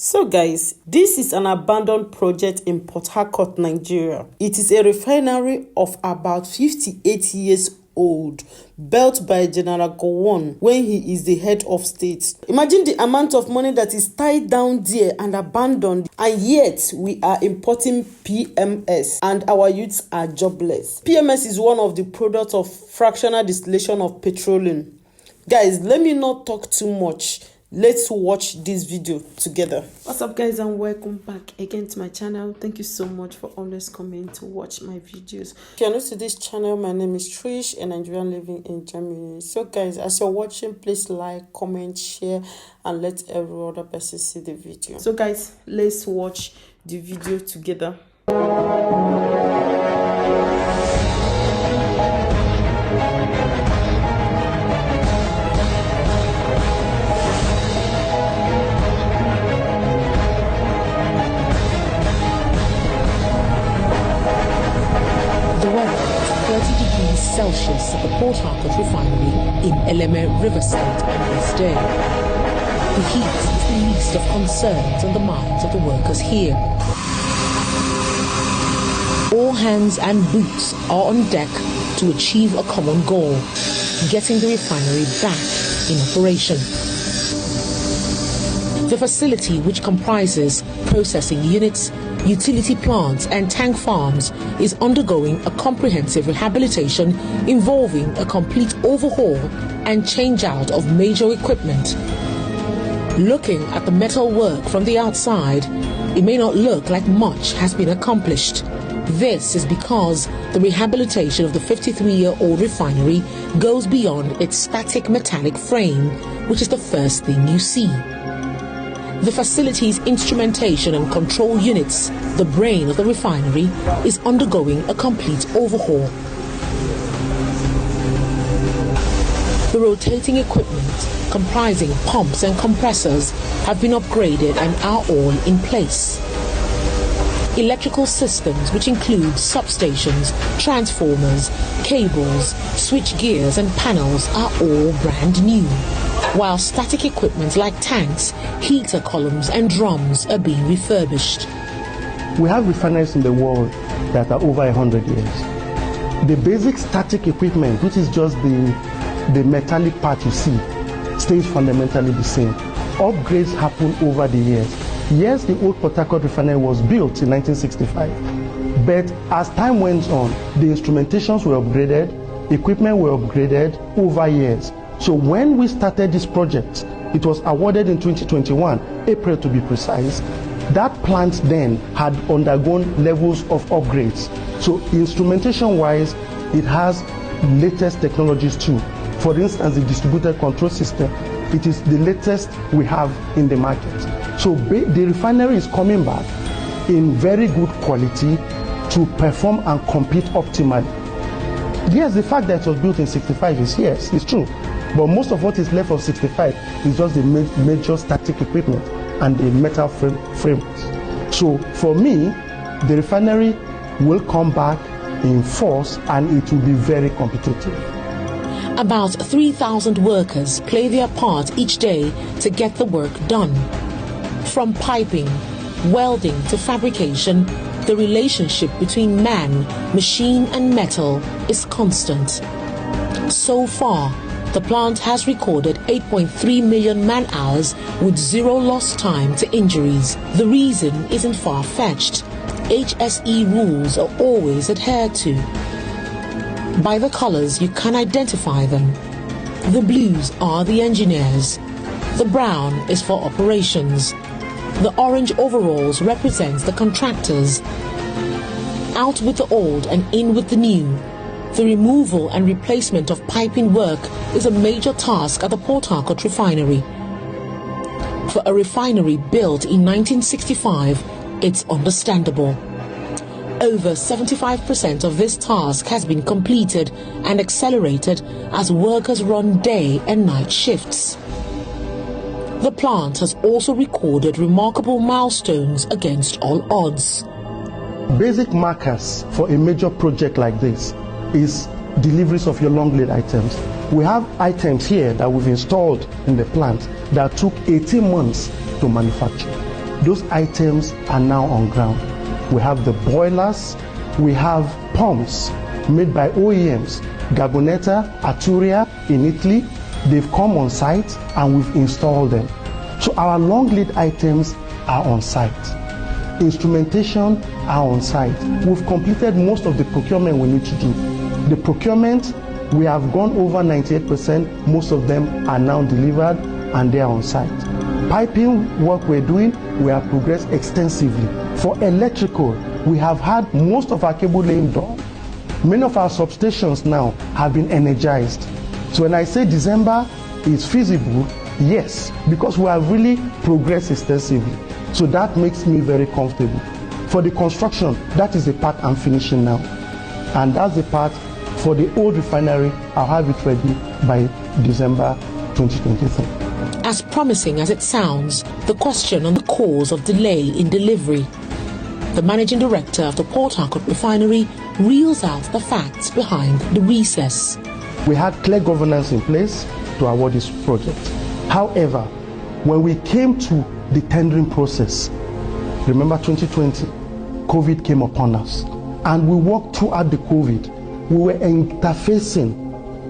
So guys, this is an abandoned project in Port Harcourt, Nigeria. It is a refinery of about 58 years old, built by General Gowon when he is the head of state. Imagine the amount of money that is tied down there and abandoned, and yet we are importing PMS and our youths are jobless. PMS is one of the products of fractional distillation of petroleum. Guys, let me not talk too much. Let's watch this video together. What's up guys, and welcome back again to my channel. Thank you so much for always coming to watch my videos. If you're new to this channel, my name is Trish, a Nigerian living in Germany. So guys, as you're watching, please like, comment, share, and let every other person see the video. So guys, let's watch the video together. Celsius at the Port Harcourt Refinery in Eleme Riverside on this day. The heat is the least of concerns on the minds of the workers here. All hands and boots are on deck to achieve a common goal: getting the refinery back in operation. The facility, which comprises processing units, utility plants and tank farms, is undergoing a comprehensive rehabilitation involving a complete overhaul and change-out of major equipment. Looking at the metal work from the outside, it may not look like much has been accomplished. This is because the rehabilitation of the 53-year-old refinery goes beyond its static metallic frame, which is the first thing you see. The facility's instrumentation and control units, the brain of the refinery, is undergoing a complete overhaul. The rotating equipment, comprising pumps and compressors, have been upgraded and are all in place. Electrical systems, which include substations, transformers, cables, switch gears and panels, are all brand new, while static equipment like tanks, heater columns and drums are being refurbished. We have refineries in the world that are over 100 years. The basic static equipment, which is just the metallic part you see, stays fundamentally the same. Upgrades happen over the years. Yes, the old Port Harcourt refinery was built in 1965, but as time went on, the instrumentations were upgraded, equipment were upgraded over years. So when we started this project, it was awarded in 2021, April to be precise. That plant then had undergone levels of upgrades. So instrumentation-wise, it has latest technologies too. For instance, the distributed control system, it is the latest we have in the market. So the refinery is coming back in very good quality to perform and compete optimally. Yes, the fact that it was built in 65 is yes, it's true. But most of what is left of 65 is just the major static equipment and the metal frames. So for me, the refinery will come back in force and it will be very competitive. About 3,000 workers play their part each day to get the work done. From piping, welding to fabrication, the relationship between man, machine and metal is constant. So far, the plant has recorded 8.3 million man-hours with zero lost time to injuries. The reason isn't far-fetched. HSE rules are always adhered to. By the colors, you can identify them. The blues are the engineers. The brown is for operations. The orange overalls represents the contractors. Out with the old and in with the new. The removal and replacement of piping work is a major task at the Port Harcourt refinery. For a refinery built in 1965, it's understandable. Over 75% of this task has been completed and accelerated as workers run day and night shifts. The plant has also recorded remarkable milestones against all odds. Basic markers for a major project like this is deliveries of your long lead items. We have items here that we've installed in the plant that took 18 months to manufacture. Those items are now on ground. We have the boilers, we have pumps made by OEMs, Gabonetta, Arturia in Italy. They've come on site and we've installed them. So our long lead items are on site. Instrumentation are on site. We've completed most of the procurement we need to do. The procurement, we have gone over 98%. Most of them are now delivered and they are on site. Piping work we're doing, we have progressed extensively. For electrical, we have had most of our cable laying done. Many of our substations now have been energized. So when I say December is feasible, yes, because we have really progressed extensively. So that makes me very comfortable. For the construction, that is the part I'm finishing now. And that's the part for the old refinery. I'll have it ready by December 2023. As promising as it sounds, the question on the cause of delay in delivery. The managing director of the Port Harcourt Refinery reels out the facts behind the recess. We had clear governance in place to award this project. However, when we came to the tendering process, remember 2020, COVID came upon us. And we worked throughout the COVID. We were interfacing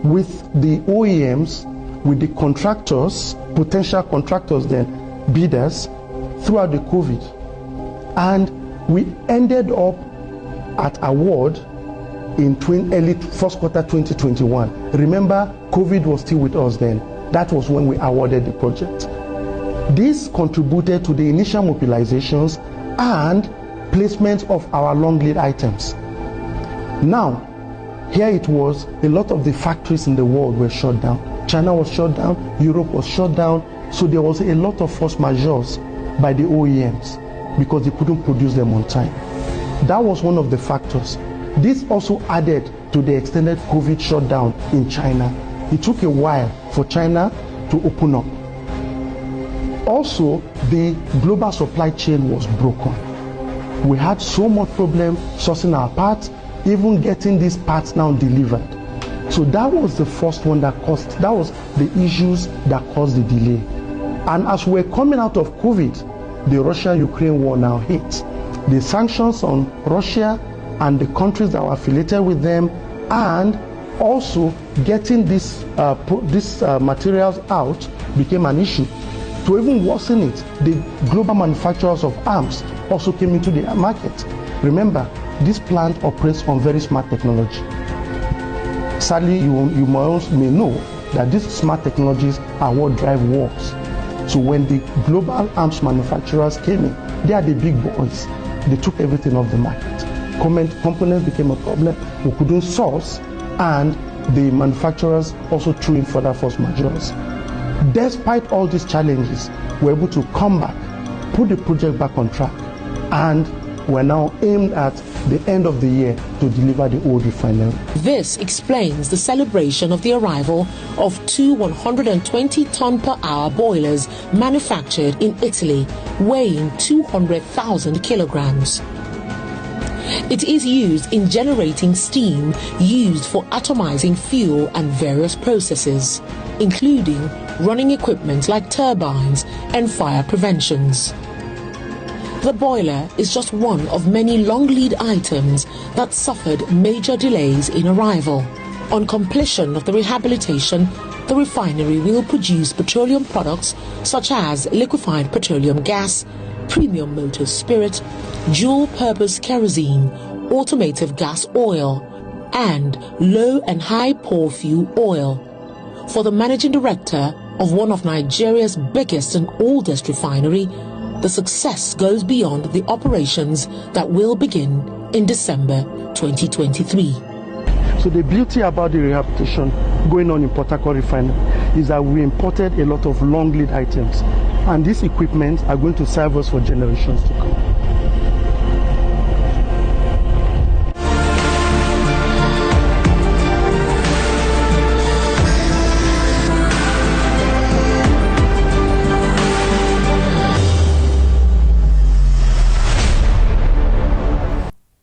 with the OEMs, with the contractors, potential contractors then, bidders, throughout the COVID. And we ended up at award in early first quarter 2021. Remember, COVID was still with us then. That was when we awarded the project. This contributed to the initial mobilizations and placement of our long lead items. Now, here it was, a lot of the factories in the world were shut down. China was shut down, Europe was shut down, so there was a lot of force majeures by the OEMs because they couldn't produce them on time. That was one of the factors. This also added to the extended COVID shutdown in China. It took a while for China to open up. Also, the global supply chain was broken. We had so much problem sourcing our parts, even getting these parts now delivered. So that was the first one that was the issues that caused the delay. And as we're coming out of COVID, the Russia-Ukraine war now hit. The sanctions on Russia and the countries that were affiliated with them, and also getting these materials out became an issue. To even worsen it, the global manufacturers of arms also came into the market. Remember, this plant operates on very smart technology. Sadly, you may know that these smart technologies are what drive wars. So when the global arms manufacturers came in, they are the big boys. They took everything off the market. Components became a problem. We couldn't source, and the manufacturers also threw in further force majeures. Despite all these challenges, we're able to come back, put the project back on track, and we're now aimed at the end of the year to deliver the old refinery. This explains the celebration of the arrival of two 120-ton per hour boilers manufactured in Italy, weighing 200,000 kilograms. It is used in generating steam used for atomizing fuel and various processes, including running equipment like turbines and fire preventions. The boiler is just one of many long lead items that suffered major delays in arrival. On completion of the rehabilitation, the refinery will produce petroleum products such as liquefied petroleum gas, premium motor spirit, dual-purpose kerosene, automotive gas oil, and low and high pore fuel oil. For the managing director of one of Nigeria's biggest and oldest refinery, the success goes beyond the operations that will begin in December 2023. So the beauty about the rehabilitation going on in Port Harcourt Refinery is that we imported a lot of long lead items, and these equipment are going to serve us for generations to come.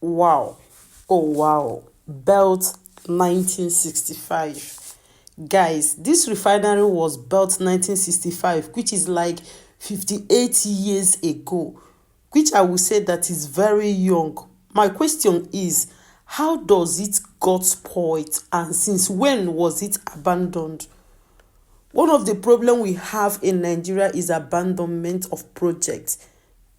Wow. Oh wow. Built 1965. Guys, this refinery was built 1965, which is like 58 years ago, which I will say that is very young. My question is, how does it got spoiled, and since when was it abandoned? One of the problems we have in Nigeria is abandonment of projects.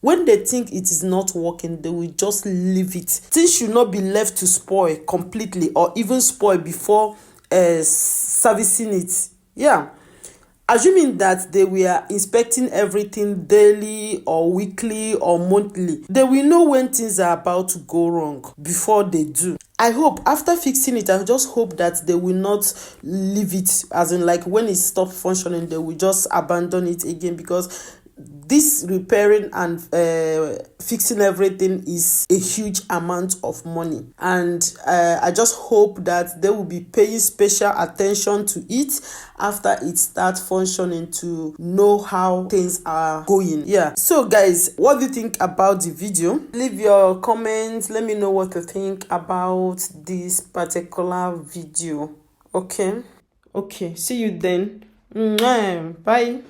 When they think it is not working, they will just leave it. Things should not be left to spoil completely or even spoil before servicing it. Yeah. Assuming that they were inspecting everything daily or weekly or monthly, they will know when things are about to go wrong before they do. I hope after fixing it, I just hope that they will not leave it, as in like when it stops functioning, they will just abandon it again, because this repairing and fixing everything is a huge amount of money, and I just hope that they will be paying special attention to it after it starts functioning, to know how things are going. Yeah, so guys, what do you think about the video? Leave your comments, let me know what you think about this particular video. Okay, see you then. Bye.